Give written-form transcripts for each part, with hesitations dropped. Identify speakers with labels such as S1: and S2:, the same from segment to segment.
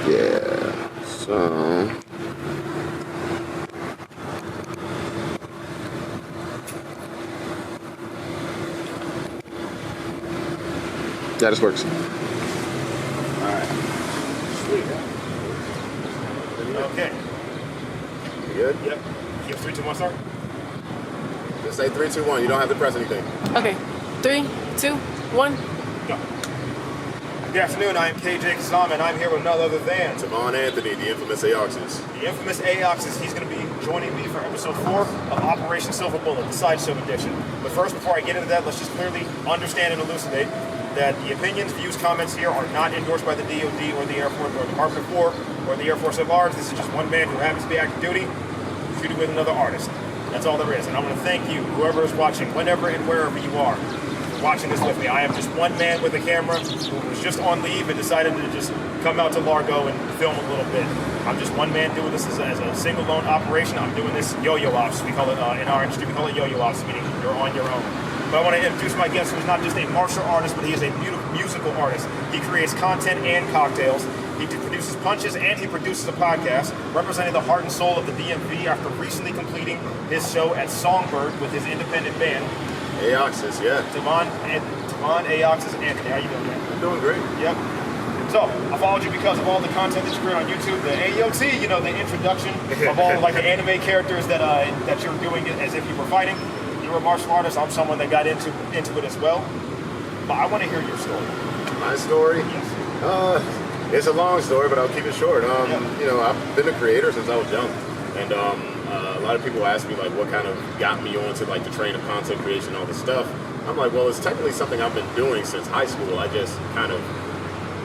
S1: Yeah, so... Yeah, this works.
S2: Alright. Sweet. Okay.
S1: You good?
S2: Yep. Give 3, 2, 1, start.
S1: Just say 3, 2, 1. You don't have to press anything.
S3: Okay. 3, 2, 1.
S2: Go. Good afternoon, I am KJ Kazama, and I'm here with none other than
S1: Tovan Anthony, the infamous Aeoxis.
S2: the infamous Aeoxis. He's going to be joining me for episode 4 of Operation Silver Bullet, the Sideshow Edition. But first, before I get into that, let's just clearly understand and elucidate that the opinions, views, comments here are not endorsed by the DoD or the Air Force or the Department of War or the Air Force at large. This is just one man who happens to be active duty shooting with another artist. That's all there is. And I want to thank you, whoever is watching, whenever and wherever you are, watching this with me. I am just one man with a camera who was just on leave and decided to just come out to Largo and film a little bit. I'm just one man doing this as a single lone operation. I'm doing this yo-yo ops. We call it, in our industry, we call it yo-yo ops, meaning you're on your own. But I want to introduce my guest, who is not just a martial artist, but he is a musical artist. He creates content and cocktails. He produces punches and he produces a podcast, representing the heart and soul of the DMV after recently completing his show at Songbird with his independent band.
S1: Aeoxis, yeah.
S2: Tovan, Aeoxis, Anthony. How you doing, man?
S1: I'm doing great.
S2: Yep. So, I followed you because of all the content that you create on YouTube, the AOT, you know, the introduction of all like the anime characters that you're doing as if you were fighting. You're a martial artist. I'm someone that got into it as well. But I want to hear your story.
S1: My story?
S2: Yes.
S1: It's a long story, but I'll keep it short.
S2: Yeah.
S1: You know, I've been a creator since I was young. And a lot of people ask me, like, what kind of got me onto, like, the train of content creation and all this stuff. I'm like, well, it's technically something I've been doing since high school. I just kind of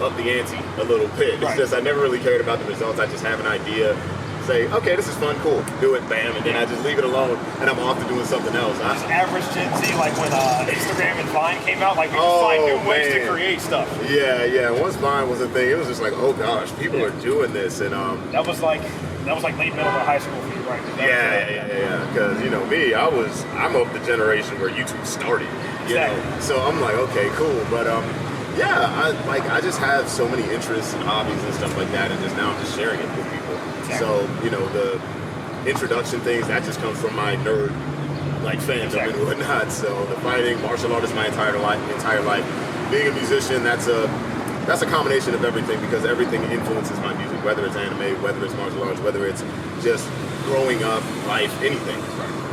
S1: upped the ante a little bit.
S2: Right.
S1: It's just I never really cared about the results. I just have an idea, say, okay, this is fun, cool, do it, bam, and then I just leave it alone, and I'm off to doing something else.
S2: Just average Gen Z, like when Instagram and Vine came out, like we just find new ways to create stuff.
S1: Yeah. Once Vine was a thing, it was just like, oh gosh, people are doing this, and
S2: that was like late middle of high school for you, right?
S1: Yeah. Because you know me, I'm of the generation where YouTube started. You know, so I'm like, okay, cool, but I just have so many interests and hobbies and stuff like that, and just now I'm just sharing it with people.
S2: Exactly.
S1: So you know, the introduction things that just comes from my nerd like fandom and whatnot. So the fighting, martial artist, my entire life, being a musician, that's a combination of everything, because everything influences my music, whether it's anime, whether it's martial arts, whether it's just growing up, life, anything,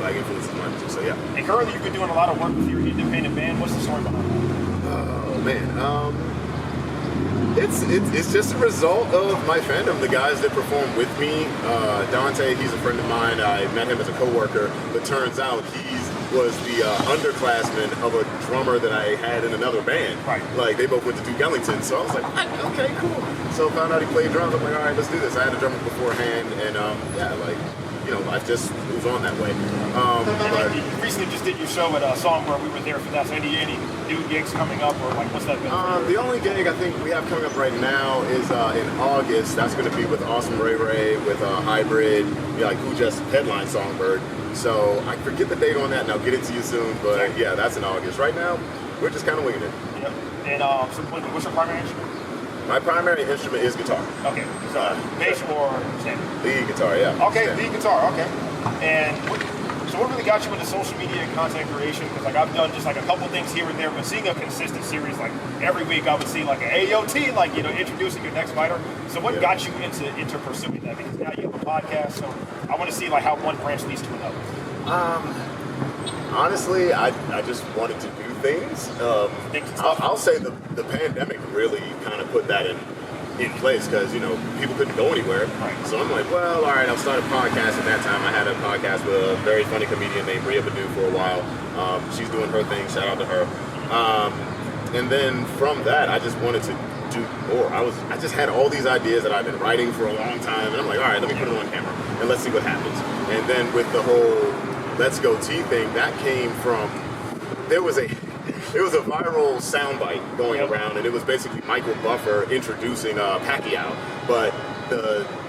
S1: like influences my music. So yeah.
S2: And currently you've been doing a lot of work with your independent band. What's the story behind that?
S1: Oh man, it's just a result of my fandom. The guys that perform with me, Dante, he's a friend of mine. I met him as a coworker, but turns out he was the underclassman of a drummer that I had in another band.
S2: Right.
S1: Like they both went to Duke Ellington, so I was like, what? Okay, cool. So found out he played drums. I'm like, all right, let's do this. I had a drummer beforehand, and life just moves on that way. But
S2: you recently just did your show at Songbird. We were there for that. So any new gigs coming up, or like what's that been?
S1: The only gig I think we have coming up right now is in August. That's going to be with Awesome Ray with Hybrid, who just headlined Songbird. So I forget the date on that, and I'll get it to you soon. But yeah, that's in August. Right now, we're just kind of winging it.
S2: Yep. And so what's your primary instrument?
S1: My primary instrument is guitar.
S2: Okay. So bass or standard?
S1: Lead guitar, yeah.
S2: Okay, lead guitar. Okay. And what really got you into social media and content creation? Because like I've done just like a couple things here and there, but seeing a consistent series, like every week I would see like an AOT, like introducing your next fighter. So what got you into pursuing that? Because now you have a podcast, so I want to see like how one branch leads to another.
S1: Honestly, I just wanted to do things. I'll say the pandemic really kind of put that in place, because people couldn't go anywhere.
S2: Right.
S1: So I'm like, well, all right, I'll start a podcast. At that time, I had a podcast with a very funny comedian named Rhea Badu for a while. She's doing her thing. Shout out to her. And then from that, I just wanted to do more. I just had all these ideas that I've been writing for a long time, and I'm like, all right, let me put it on camera and let's see what happens. And then with the whole Let's Go T thing, that came from, it was a viral soundbite going around, and it was basically Michael Buffer introducing Pacquiao, but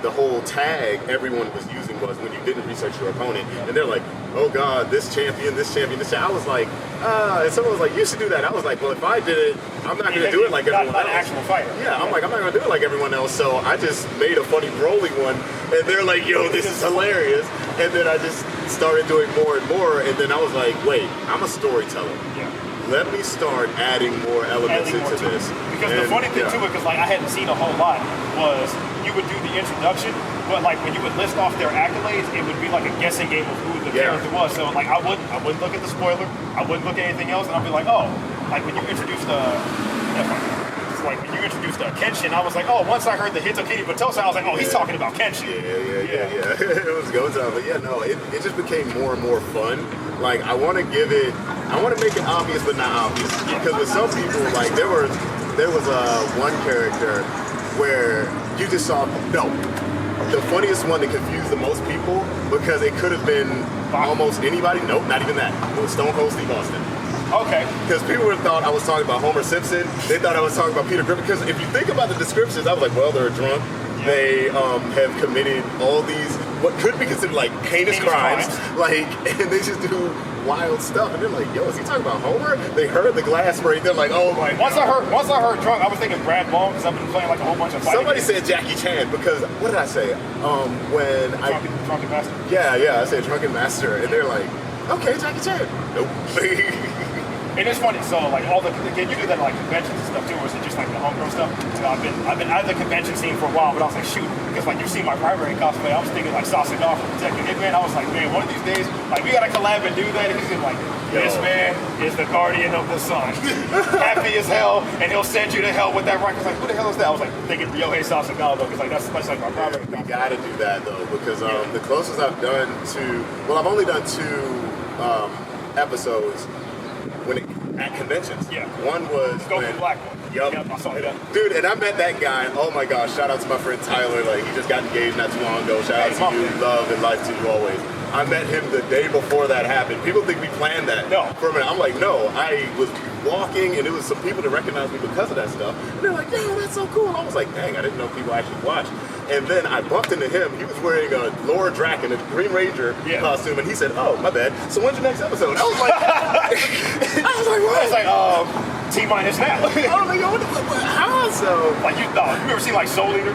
S1: the whole tag everyone was using was when you didn't research your opponent, and they're like, oh god, this champion. I was like, and someone was like, you should do that. I was like, well, if I did it, I'm not going to do it like everyone else.
S2: Not an actual fighter.
S1: Yeah, I'm like, I'm not going to do it like everyone else. So I just made a funny Broly one, and they're like, yo, this is hilarious. And then I just started doing more and more, and then I was like, wait, I'm a storyteller.
S2: Yeah.
S1: Let me start adding more elements into this.
S2: Because the funny thing too, because like I hadn't seen a whole lot, was you would do the introduction, but like when you would list off their accolades, it would be like a guessing game of who the character was. So like I wouldn't look at the spoiler, I wouldn't look at anything else, and I'd be like, oh, like when you introduced Kenshin, I was like, oh, once I heard the Hitokiri Batosa, I was like, oh, he's talking about Kenshin.
S1: Yeah. It was go time, but yeah, no, it just became more and more fun. Like I want to make it obvious, but not obvious. Because with some people, like there was one character where you just saw the funniest one that confused the most people because it could have been almost anybody. Nope, not even that. It was Stone Cold Steve Austin.
S2: Okay.
S1: Because people thought I was talking about Homer Simpson. They thought I was talking about Peter Griffin. Because if you think about the descriptions, I was like, well, they're drunk. Yeah. They have committed all these what could be considered like heinous crimes. Like, and they just do wild stuff. And they're like, yo, is he talking about Homer? They heard the glass break. They're like, oh my
S2: God. Once I heard drunk, I was thinking Brad Long because I've been playing like a whole bunch of fighting
S1: Somebody
S2: games.
S1: said Jackie Chan because what did I say?
S2: Drunken Master.
S1: Yeah, I said Drunken Master, and they're like, okay, Jackie Chan. Nope.
S2: And it's funny, so like can you do that at like conventions and stuff too, or is it just like the homegrown stuff? So I've been out of the convention scene for a while, but I was like, shoot, because like you've seen my primary cosplay, I was thinking like Sasuke from Tekken Hitman. I was like, man, one of these days, like we gotta collab and do that. And he's like, this man is the guardian of the sun, happy as hell, and he'll send you to hell with that rock. I was like, who the hell is that? I was like thinking Ryohei Sasagawa, because like that's like my primary.
S1: We gotta do that though, because the closest I've done I've only done 2 episodes at conventions. Yeah. One was
S2: Goku Black one.
S1: Yep,
S2: I saw that.
S1: Dude, and I met that guy. Oh my gosh! Shout out to my friend Tyler. Like he just got engaged not too long ago. Shout out to you, love and life to you always. I met him the day before that happened. People think we planned that.
S2: No.
S1: For a minute, I'm like, no. I was walking, and it was some people that recognized me because of that stuff. And they're like, yo, that's so cool. I was like, dang, I didn't know people actually watched. And then I bumped into him. He was wearing a Laura Draken, a Green Ranger costume, and he said, "Oh, my bad. So when's your next episode?" I was like, what?
S2: I was like, T-minus now.
S1: I was like, yo, how? So
S2: like you ever seen like Soul Eater?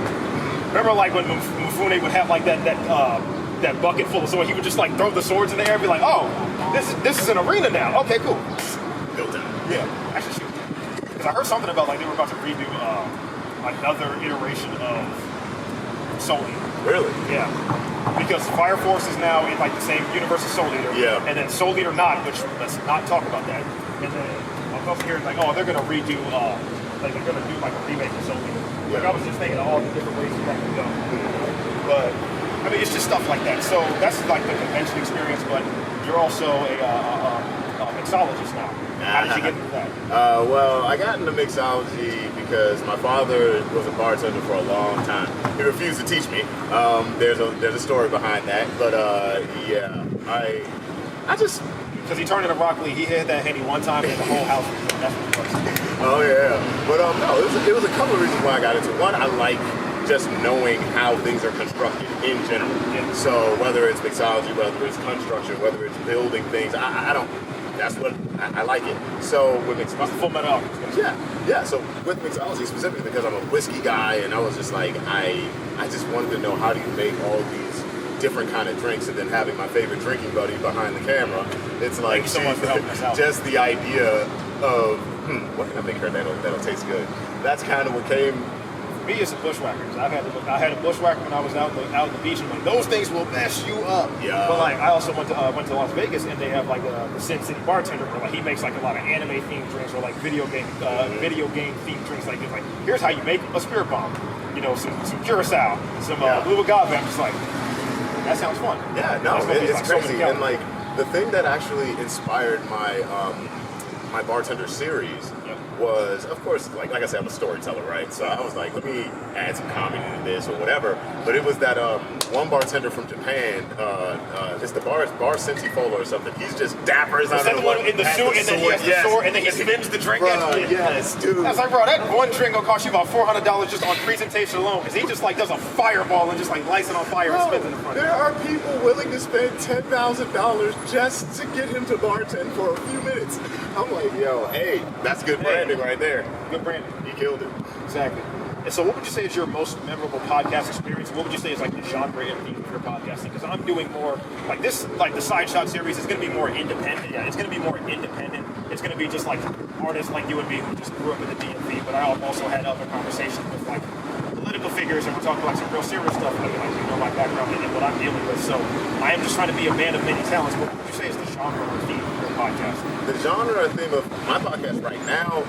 S2: Remember like when Mifune would have like that bucket full of swords, he would just like throw the swords in the air and be like, oh, this is an arena now. Okay, cool.
S1: Go down.
S2: Yeah, actually shoot. Because I heard something about like they were about to redo another iteration of Soul Eater.
S1: Really?
S2: Yeah. Because Fire Force is now in like the same universe as Soul Eater.
S1: Yeah.
S2: And then Soul Eater Not, which let's not talk about that. And then I was also hearing like, oh, they're gonna redo like they're gonna do like a remake of Soul Eater. Like I was just thinking of all the different ways that could go. But I mean it's just stuff like that. So that's like the convention experience, but you're also a mixologist now. How did you get into that?
S1: Well, I got into mixology because my father was a bartender for a long time. He refused to teach me. There's a story behind that, but yeah, I just
S2: because he turned into Rock Lee, he hit that Henny one time and the whole house. That's what it was.
S1: Oh yeah, but no, it was a couple of reasons why I got into it. One, I like just knowing how things are constructed in general.
S2: Yeah.
S1: So whether it's mixology, whether it's construction, whether it's building things, I don't. That's what I like it. So with mixology,
S2: Full Metal
S1: yeah. So with mixology specifically, because I'm a whiskey guy, and I was just like, I just wanted to know how do you make all these different kind of drinks, and then having my favorite drinking buddy behind the camera, it's like
S2: so much for helping us out.
S1: Just the idea of what can I make her that'll taste good. That's kind of what came.
S2: Me as a bushwhacker, I had a bushwhacker when I was out at the beach, and like those things will mess you up.
S1: Yeah.
S2: But like I also went to Las Vegas, and they have like the Sin City bartender, where like he makes like a lot of anime themed drinks or like video game themed drinks. Like it's like here's how you make a spirit bomb, you know, some curacao, some blue agave. I'm just like that sounds fun.
S1: Yeah, no, it's like crazy. And like the thing that actually inspired my my bartender series was, of course, like I said, I'm a storyteller, right? So I was like, let me add some comedy to this or whatever. But it was that one bartender from Japan, it's the bar Sentifola or something. He's just dapper as
S2: Is that the one in the suit, and then he has the sword, and then he spins the drink?
S1: Yes, dude.
S2: I was like, bro, that one drink will cost you about $400 just on presentation alone, because he just like does a fireball and just like lights it on fire and spins it in the front.
S1: There are people willing to spend $10,000 just to get him to bartend for a few minutes. I'm like, yo, hey, that's good branding right there.
S2: Good branding.
S1: He killed it.
S2: Exactly. And so what would you say is your most memorable podcast experience? What would you say is like the genre and theme for your podcasting? Because I'm doing more, like this, like the Side Shot series is going to be more independent. Yeah, it's going to be more independent. It's going to be just like artists like you and me who just grew up in the DMV, but I also had other conversations with like political figures, and we're talking about some real serious stuff, like you know, my background and what I'm dealing with. So I am just trying to be a man of many talents. What would you say is the genre or theme of your podcast?
S1: The genre or theme of my podcast right now,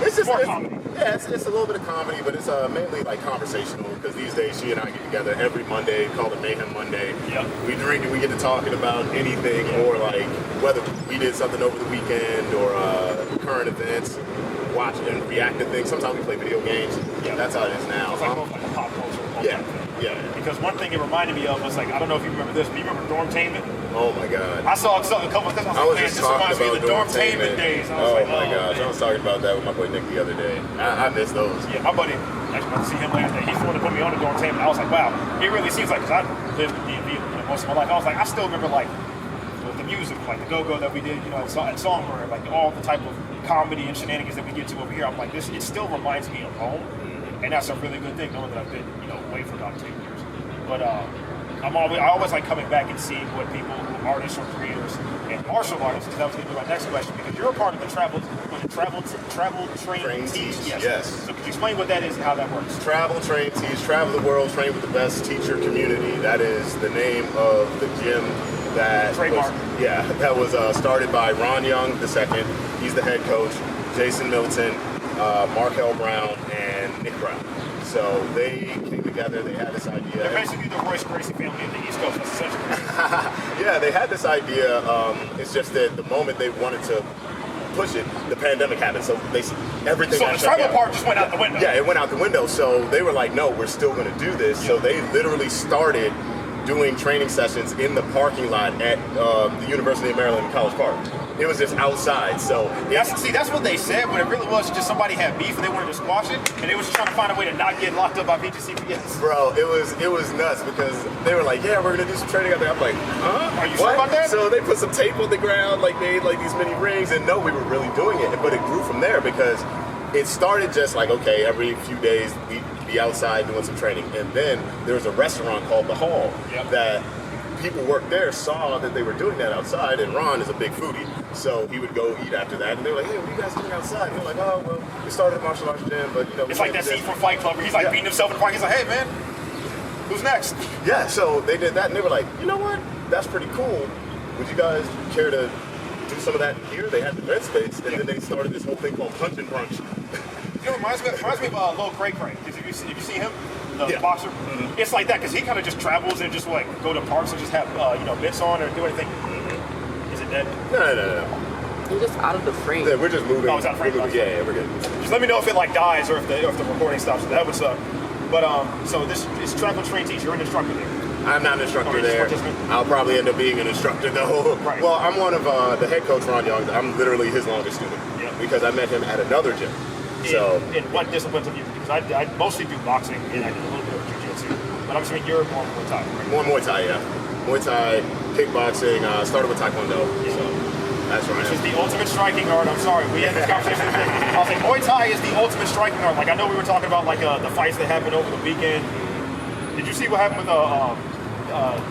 S1: it's just
S2: more comedy.
S1: Yeah, it's a little bit of comedy, but it's mainly like conversational, because these days she and I get together every Monday, called it Mayhem Monday.
S2: Yep.
S1: We drink and we get to talking about anything, or like whether we did something over the weekend or current events, watch and react to things. Sometimes we play video games.
S2: Yeah.
S1: That's how it is now.
S2: It's like both like pop culture.
S1: Yeah.
S2: Because one thing it reminded me of was like, I don't know if you remember this, but you remember Dormtainment?
S1: Oh my God.
S2: I saw a couple of things. I was like, man, this reminds me of the Dormtainment days. I was
S1: Oh
S2: like,
S1: my gosh.
S2: man.
S1: I was talking about that with my boy Nick the other day. I miss those.
S2: Yeah, my buddy, I just went to see him last day. He's the one that put me on the Dormtainment. I was like, wow, it really seems like, because I lived in DMV most of my life, I was like, I still remember like the music, like the go-go that we did, you know, at Songbird, like all the type of comedy and shenanigans that we get to over here. I'm like, this, it still reminds me of home, and that's a really good thing, knowing that I've been, you know, away for about 10 years. But I always like coming back and seeing what people, artists or creators, and martial artists, because that was going to be my next question, because you're a part of the travel train teach.
S1: Yes.
S2: So could you explain what that is and how that works?
S1: Travel, train, teach, travel the world, train with the best teacher community. That is the name of the gym that
S2: Trademark.
S1: That was started by Ron Young II. He's the head coach. Jason Milton, Markel Brown, and Nick Brown. So they came together. They had this idea.
S2: They're basically the Royce Gracie family in the East Coast. That's essentially.
S1: Yeah, they had this idea. It's just that the moment they wanted to push it, the pandemic happened. So everything.
S2: So the travel part just went out the window.
S1: Yeah, it went out the window. So they were like, no, we're still going to do this. So they literally started doing training sessions in the parking lot at the University of Maryland College Park. It was just outside, so...
S2: That's what they said, but it really was just somebody had beef and they wanted to squash it, and they was just trying to find a way to not get locked up by VGCPS.
S1: Bro, it was nuts, because they were like, yeah, we're going to do some training out there. I'm like, huh?
S2: Are you sure about that?
S1: So they put some tape on the ground, like made like these mini rings, and no, we were really doing it, but it grew from there, because it started just like, okay, every few days we'd be outside doing some training, and then there was a restaurant called The Hall that people worked there saw that they were doing that outside, and Ron is a big foodie, so he would go eat after that, and they were like, hey, what are you guys doing outside? And they're like, oh, well, we started a martial arts gym, but, you know...
S2: It's like that scene from Fight Club where he's like beating himself in the park. He's like, hey, man, who's next?
S1: Yeah, so they did that, and they were like, you know what? That's pretty cool. Would you guys care to do some of that here? They had the event space, and then they started this whole thing called Punch and Brunch.
S2: You know, it reminds me of Lil Cray Cray, because if you see him, the boxer, it's like that, because he kind of just travels and just like go to parks and just have mitts on or do anything. Is it dead?
S1: No.
S3: You're just out of the frame.
S1: Yeah, we're just moving.
S2: Oh, it's out of frame.
S1: Yeah, we're good.
S2: Just let me know if it like dies or if the recording stops. That would suck. But so this is travel train teach. You're an instructor there.
S1: I'm not an instructor there. I'll probably end up being an instructor though.
S2: Right.
S1: Well, I'm one of the head coach, Ron Young. I'm literally his longest student because I met him at another gym.
S2: In what disciplines have you? Because I mostly do boxing and I do a little bit of jiu-jitsu. But I'm assuming you're more Muay Thai, right?
S1: More Muay Thai, yeah. Muay Thai, kickboxing. Started with Taekwondo.
S2: Yeah.
S1: So that's right.
S2: Which is the ultimate striking art. I'm sorry, we had this conversation. I was like, Muay Thai is the ultimate striking art. Like I know we were talking about like the fights that happened over the weekend. Did you see what happened with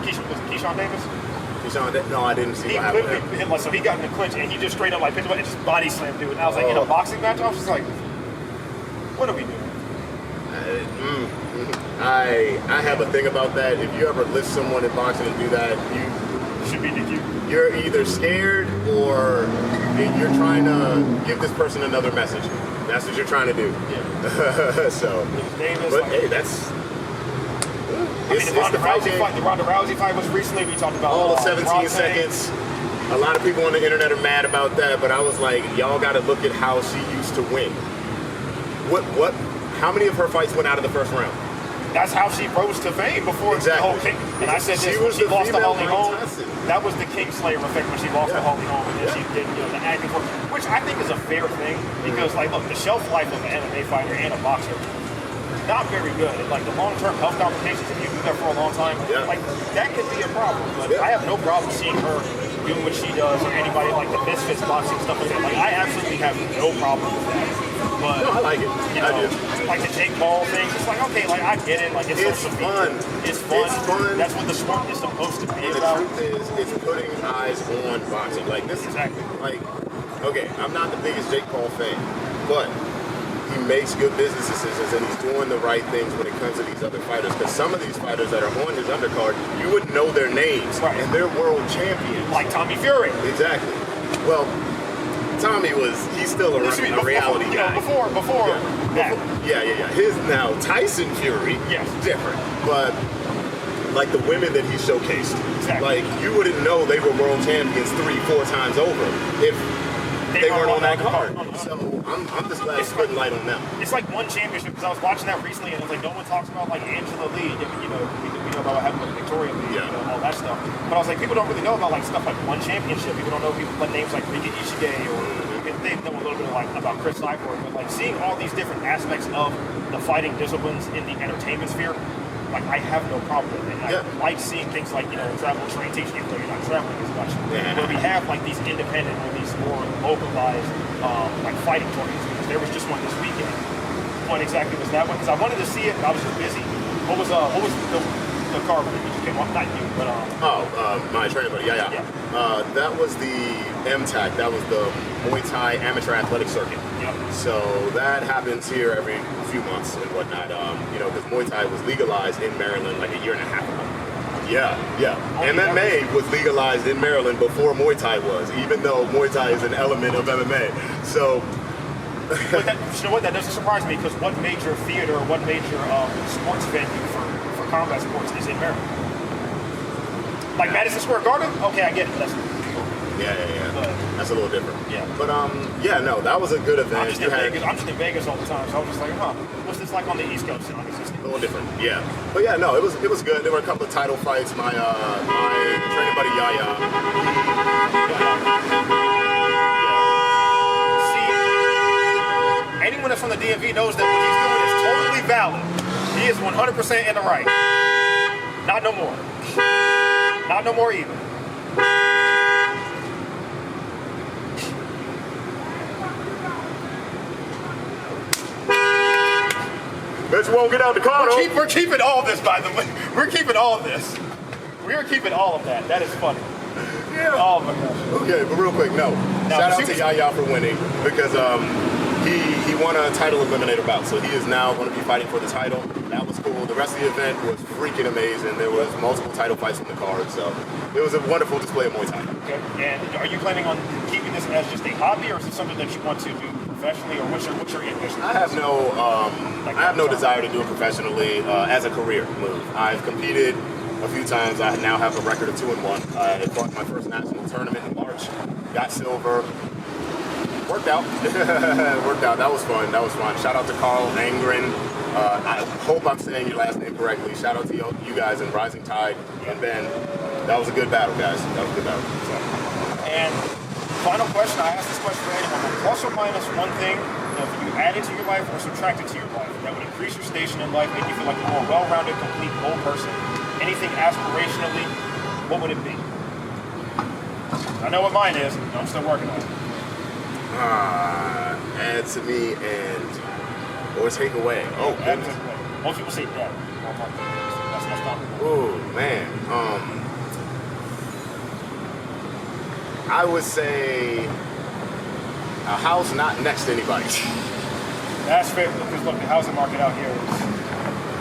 S2: Keyshawn Davis?
S1: No, I didn't see what happened.
S2: He literally hit like, so he got in the clinch and he just straight up like picked him up and just body slammed dude. And I was like, in a boxing match, I was just like, what are we doing?
S1: I have a thing about that. If you ever lift someone in boxing and do that, you
S2: should be DQ.
S1: You're either scared or you're trying to give this person another message. That's what you're trying to do. Yeah. So, but hey, that's.
S2: The Ronda Rousey fight was recently. We talked about
S1: all the 17 seconds. A lot of people on the internet are mad about that, but I was like, y'all got to look at how she used to win. How many of her fights went out of the first round?
S2: That's how she rose to fame before the whole King. And I said this when she lost to Holly Holm. That was the Kingslayer effect when she lost to Holly Holm, and then she did, the acting for, which I think is a fair thing because, like, look, the shelf life of an MMA fighter and a boxer, not very good. And, like, the long-term health complications, if you do that for a long time, like, that could be a problem. But I have no problem seeing her doing what she does, or anybody like the Misfits boxing, stuff like that. Like, I absolutely have no problem with that. But,
S1: no, I like it. I do.
S2: Like the Jake Paul thing, it's like, okay, like, I get it. Like, it's
S1: fun.
S2: It's fun. That's what the sport is supposed to be about.
S1: The truth is, it's putting eyes on boxing. Like, this is, like, okay, I'm not the biggest Jake Paul fan, but he makes good business decisions and he's doing the right things when it comes to these other fighters. Because some of these fighters that are on his undercard, you wouldn't know their names, and they're world champions.
S2: Like Tommy Fury.
S1: Exactly. Well, Tommy he's still a reality guy.
S2: Before that.
S1: Yeah. His now Tyson Fury, different. But like the women that he showcased, like you wouldn't know they were world champions 3-4 times over if they weren't on that card. So I'm just glad it's putting light on them.
S2: It's like one championship because I was watching that recently and it's like no one talks about like Angela Lee. We know about what happened with Victoria Lee, all that stuff. But I was like, people don't really know about like stuff like one championship. People don't know people but names like Rika Ishige or they know a little bit like about Chris Cyborg. But like seeing all these different aspects of the fighting disciplines in the entertainment sphere, like I have no problem with it. And I like seeing things like, travel train teaching you, you're not traveling as much. Where we have like these independent or these more localized like fighting tournaments. Because there was just one this weekend. What exactly was that one? Because I wanted to see it and I was just busy. What was the card that you just came off? Not you, but
S1: my trainer buddy, that was the MTAC. That was the Muay Thai Amateur Athletic Circuit. So that happens here every few months and whatnot. Because Muay Thai was legalized in Maryland like a year and a half ago. Yeah. MMA was legalized in Maryland before Muay Thai was, even though Muay Thai is an element of MMA. So,
S2: but you know what? That doesn't surprise me because what major theater or what major sports venue for combat sports is in Maryland? Like Madison Square Garden? Okay, I get it.
S1: But that's a little different. But that was a good event.
S2: I'm just in Vegas all the time, so I was just like, what's this like on the East Coast?
S1: A little different, But it was good. There were a couple of title fights. My training buddy Yaya.
S2: See, anyone that's from the DMV knows that what he's doing is totally valid. He is 100% in the right. Not no more. Not no more either.
S1: Bet you won't get out the car.
S2: We're keeping all this, by the way. We're keeping all of this. We are keeping all of that. That is funny.
S1: Yeah.
S2: Oh my gosh.
S1: Okay, but real quick, shout out to Yaya for winning because he won a title eliminator bout, so he is now going to be fighting for the title. That was cool. The rest of the event was freaking amazing. There was multiple title fights on the card, so it was a wonderful display of Muay Thai.
S2: Okay. And are you planning on keeping this as just a hobby, or is it something that you want to do professionally, or what's your ambition?
S1: I have no desire to do it professionally as a career move. I've competed a few times. I now have a record of 2-1. I fought my first national tournament in March, got silver. Worked out. That was fun. Shout out to Carl Angren. I hope I'm saying your last name correctly. Shout out to you guys in Rising Tide and Ben. That was a good battle, guys. That was a good battle. So.
S2: And final question, I asked this question for anyone. Plus or minus one thing that you added to your life or subtracted to your life that would increase your station in life, make you feel like a more well-rounded, complete, whole person. Anything aspirationally, what would it be? I know what mine is. I'm still working on it.
S1: Add to me or take away. Oh, goodness.
S2: Most people say that. That's much longer.
S1: Oh, man. I would say a house not next to anybody.
S2: That's fair, because look, the housing market out here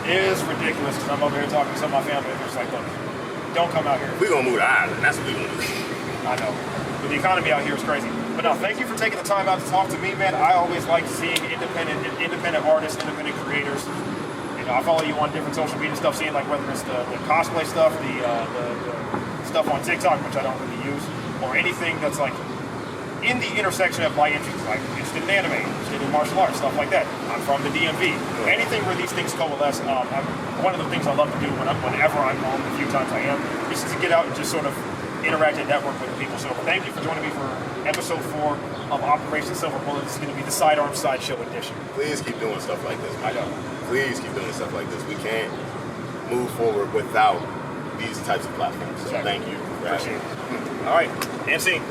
S2: is ridiculous, because I'm over here talking to some of my family, and they're just like, look, don't come out here.
S1: We're going to move to Ireland. That's what we're going to do.
S2: I know. But the economy out here is crazy. But no, thank you for taking the time out to talk to me, man. I always like seeing independent artists, independent creators. I follow you on different social media stuff, seeing like whether it's the cosplay stuff, the stuff on TikTok, which I don't really use. or anything that's like in the intersection of my interests, like interested in anime, interested in martial arts, stuff like that. I'm from the DMV. Anything where these things coalesce, one of the things I love to do whenever I'm home, the few times I am, is to get out and just sort of interact and network with people. So thank you for joining me for episode 4 of Operation Silver Bullet. This is going to be the Sidearm Sideshow Edition.
S1: Please keep doing stuff like this,
S2: I know.
S1: Please keep doing stuff like this. We can't move forward without these types of platforms. So
S2: Exactly.
S1: thank you.
S2: Appreciate it. All right, and scene.